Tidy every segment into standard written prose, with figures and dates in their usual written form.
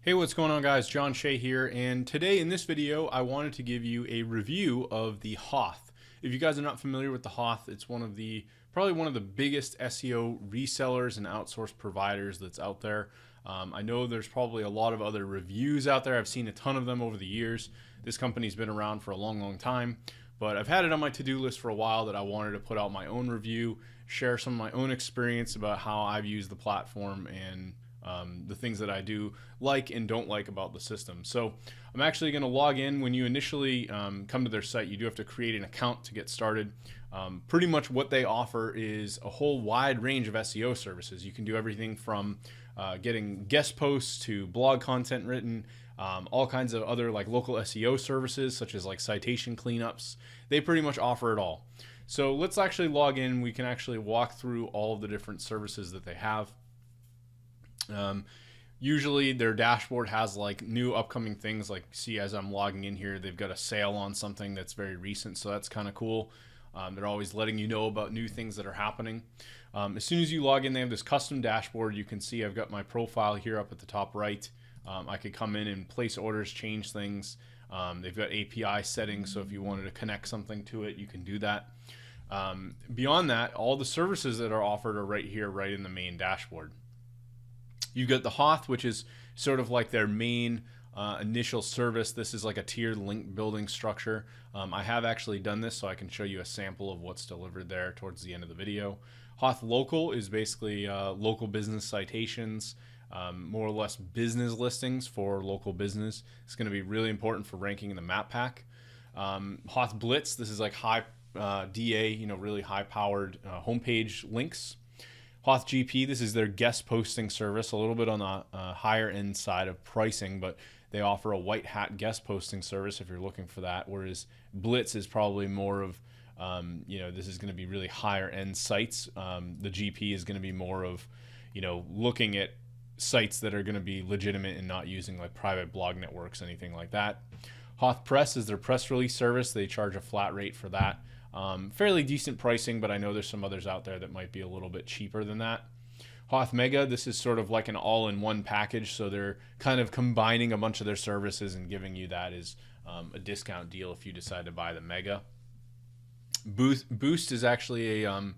Hey, what's going on, guys? John Shea here, and today in this video I wanted to give you a review of the Hoth. If you guys are not familiar with the Hoth, it's probably one of the biggest SEO resellers and outsourced providers that's out there. I know there's probably a lot of other reviews out there. I've seen a ton of them over the years. This company's been around for a long time, but I've had it on my to-do list for a while that I wanted to put out my own review, share some of my own experience about how I've used the platform and the things that I do like and don't like about the system. So I'm actually going to log in. When you initially come to their site, you do have to create an account to get started. Pretty much what they offer is a whole wide range of SEO services. You can do everything from getting guest posts to blog content written, all kinds of other like local SEO services such as like citation cleanups. They pretty much offer it all. So let's actually log in. We can actually walk through all of the different services that they have. Usually their dashboard has like new upcoming things, like see as I'm logging in here, they've got a sale on something that's very recent, so that's kind of cool. They're always letting you know about new things that are happening. As soon as you log in, they have this custom dashboard. You can see I've got my profile here up at the top right. I could come in and place orders, change things. They've got API settings, so if you wanted to connect something to it, you can do that. Beyond that, all the services that are offered are right here, right in the main dashboard. You've got the Hoth, which is sort of like their main initial service. This is like a tiered link building structure. I have actually done this, so I can show you a sample of what's delivered there towards the end of the video. Hoth Local is basically local business citations, more or less business listings for local business. It's going to be really important for ranking in the map pack. Hoth Blitz, this is like high DA, really high powered homepage links. Hoth GP, this is their guest posting service, a little bit on the higher end side of pricing, but they offer a white hat guest posting service if you're looking for that, whereas Blitz is probably more of, this is going to be really higher end sites. The GP is going to be more of, looking at sites that are going to be legitimate and not using like private blog networks, anything like that. Hoth Press is their press release service. They charge a flat rate for that. Fairly decent pricing, but I know there's some others out there that might be a little bit cheaper than that. Hoth Mega, this is sort of like an all-in-one package, so they're kind of combining a bunch of their services and giving you that as a discount deal if you decide to buy the Mega. Boost is actually a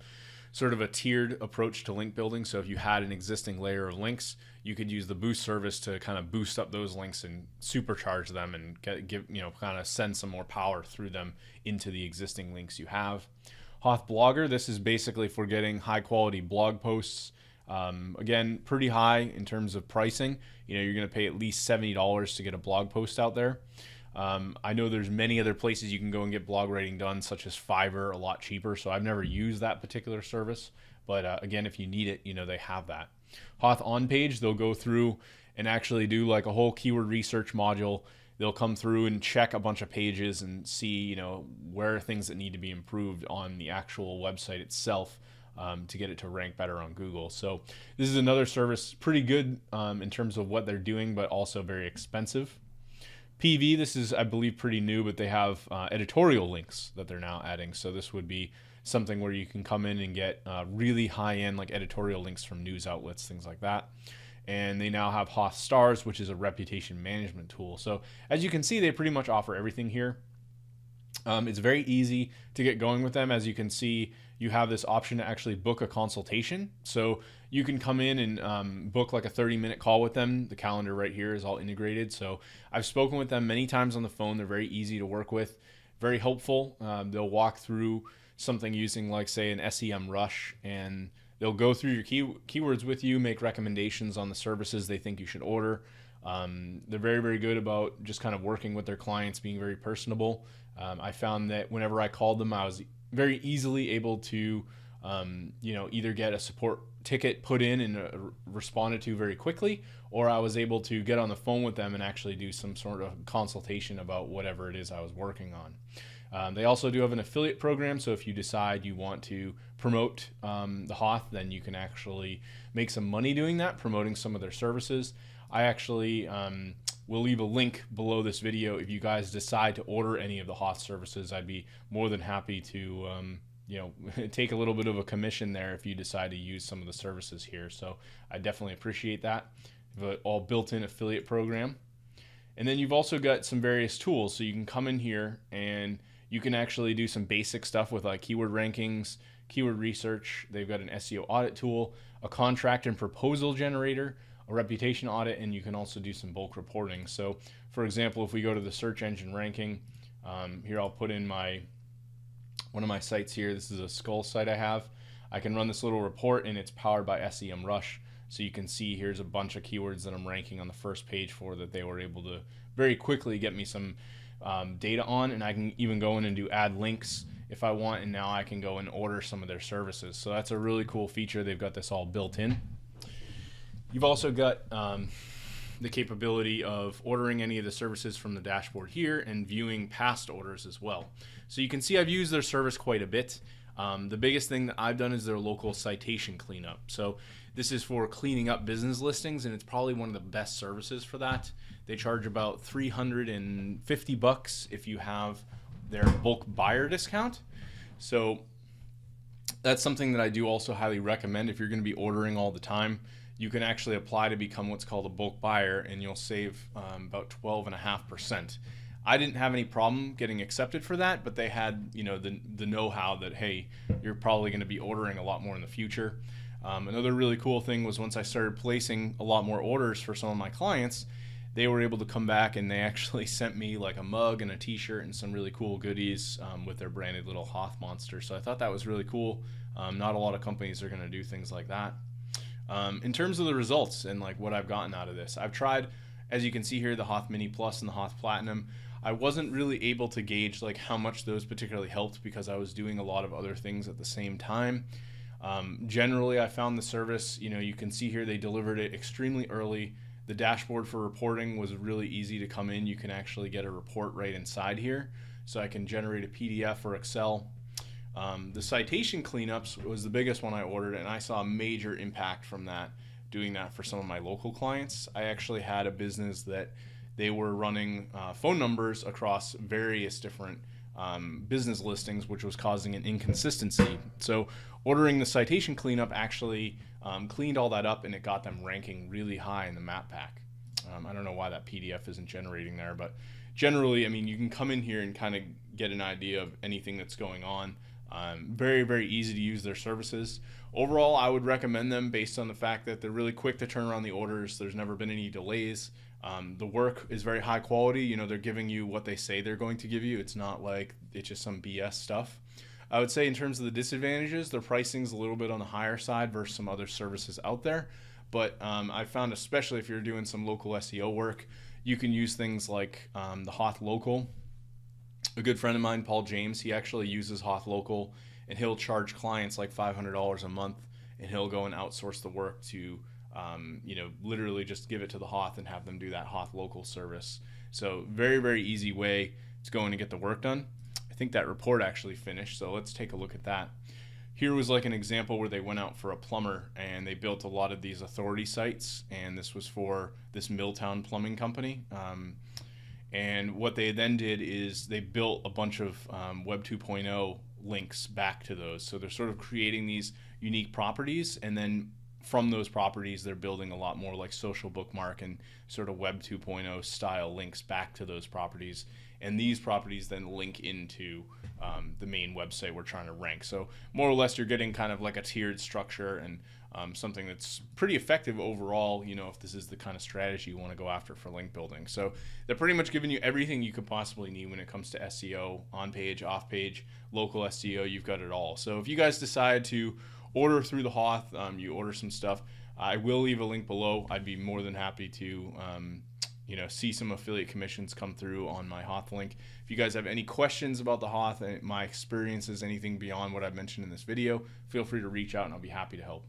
sort of a tiered approach to link building, so if you had an existing layer of links, you could use the Boost service to kind of boost up those links and supercharge them and kind of send some more power through them into the existing links you have. Hoth Blogger, this is basically for getting high quality blog posts. Again, pretty high in terms of pricing. You're going to pay at least $70 to get a blog post out there. I know there's many other places you can go and get blog writing done, such as Fiverr, a lot cheaper. So I've never used that particular service, but again, if you need it, they have that. Hoth On Page, they'll go through and actually do like a whole keyword research module. They'll come through and check a bunch of pages and see, where are things that need to be improved on the actual website itself to get it to rank better on Google. So this is another service, pretty good in terms of what they're doing, but also very expensive. PV, this is, I believe, pretty new, but they have editorial links that they're now adding. So this would be something where you can come in and get really high-end like editorial links from news outlets, things like that. And they now have Hoth Stars, which is a reputation management tool. So as you can see, they pretty much offer everything here. It's very easy to get going with them. As you can see, you have this option to actually book a consultation. So you can come in and book like a 30-minute call with them. The calendar right here is all integrated. So I've spoken with them many times on the phone. They're very easy to work with, very helpful. They'll walk through something using like say an SEM rush, and they'll go through your keywords with you, make recommendations on the services they think you should order. They're very good about just kind of working with their clients, being very personable. I found that whenever I called them, I was very easily able to either get a support ticket put in and responded to very quickly, or I was able to get on the phone with them and actually do some sort of consultation about whatever it is I was working on. They also do have an affiliate program, so if you decide you want to promote the Hoth, then you can actually make some money doing that, promoting some of their services. I actually will leave a link below this video. If you guys decide to order any of the Hoth services, I'd be more than happy to take a little bit of a commission there if you decide to use some of the services here. So I definitely appreciate that. the all built-in affiliate program. And then you've also got some various tools. So you can come in here and you can actually do some basic stuff with like keyword rankings, keyword research. They've got an SEO audit tool, a contract and proposal generator, a reputation audit, and you can also do some bulk reporting. So for example, if we go to the search engine ranking, here I'll put in one of my sites here. This is a skull site I have. I can run this little report and it's powered by SEMrush. So you can see here's a bunch of keywords that I'm ranking on the first page for that they were able to very quickly get me some data on, and I can even go in and do add links if I want, and now I can go and order some of their services. So that's a really cool feature. They've got this all built in. You've also got the capability of ordering any of the services from the dashboard here and viewing past orders as well. So you can see I've used their service quite a bit. The biggest thing that I've done is their local citation cleanup. So this is for cleaning up business listings, and it's probably one of the best services for that. They charge about $350 if you have their bulk buyer discount. So that's something that I do also highly recommend. If you're going to be ordering all the time, you can actually apply to become what's called a bulk buyer, and you'll save about 12.5%. I didn't have any problem getting accepted for that, but they had, you know, the know-how that, hey, you're probably going to be ordering a lot more in the future. Another really cool thing was once I started placing a lot more orders for some of my clients, they were able to come back and they actually sent me like a mug and a t-shirt and some really cool goodies with their branded little Hoth monster. So I thought that was really cool. Not a lot of companies are going to do things like that. In terms of the results and like what I've gotten out of this, I've tried, as you can see here, the Hoth Mini Plus and the Hoth Platinum. I wasn't really able to gauge like how much those particularly helped because I was doing a lot of other things at the same time. Generally, I found the service, you know, you can see here they delivered it extremely early. The dashboard for reporting was really easy to come in. You can actually get a report right inside here. So I can generate a PDF or Excel. The citation cleanups was the biggest one I ordered, and I saw a major impact from that, doing that for some of my local clients. I actually had a business that they were running phone numbers across various different business listings, which was causing an inconsistency. So ordering the citation cleanup actually cleaned all that up, and it got them ranking really high in the map pack. I don't know why that PDF isn't generating there, but generally, I mean, you can come in here and kind of get an idea of anything that's going on. Very, very easy to use their services. Overall, I would recommend them based on the fact that they're really quick to turn around the orders. There's never been any delays. The work is very high quality. You know, they're giving you what they say they're going to give you. It's not like it's just some BS stuff. I would say in terms of the disadvantages, their pricing's a little bit on the higher side versus some other services out there. But I found, especially if you're doing some local SEO work, you can use things like the Hoth Local. A good friend of mine, Paul James, he actually uses Hoth Local, and he'll charge clients like $500 a month, and he'll go and outsource the work to you know, literally just give it to the Hoth and have them do that Hoth Local service. So very, very easy way to go in and get the work done. I think that report actually finished, so let's take a look at that. Here was like an example where they went out for a plumber and they built a lot of these authority sites, and this was for this Milltown plumbing company. And what they then did is they built a bunch of Web 2.0 links back to those. So they're sort of creating these unique properties, and then from those properties, they're building a lot more like social bookmark and sort of Web 2.0 style links back to those properties. And these properties then link into the main website we're trying to rank. So more or less, you're getting kind of like a tiered structure and something that's pretty effective overall, you know, if this is the kind of strategy you want to go after for link building. So they're pretty much giving you everything you could possibly need when it comes to SEO, on page, off page, local SEO, you've got it all. So if you guys decide to order through the Hoth, you order some stuff, I will leave a link below. I'd be more than happy to you know, see some affiliate commissions come through on my Hoth link. If you guys have any questions about the Hoth and my experiences, anything beyond what I've mentioned in this video, feel free to reach out and I'll be happy to help.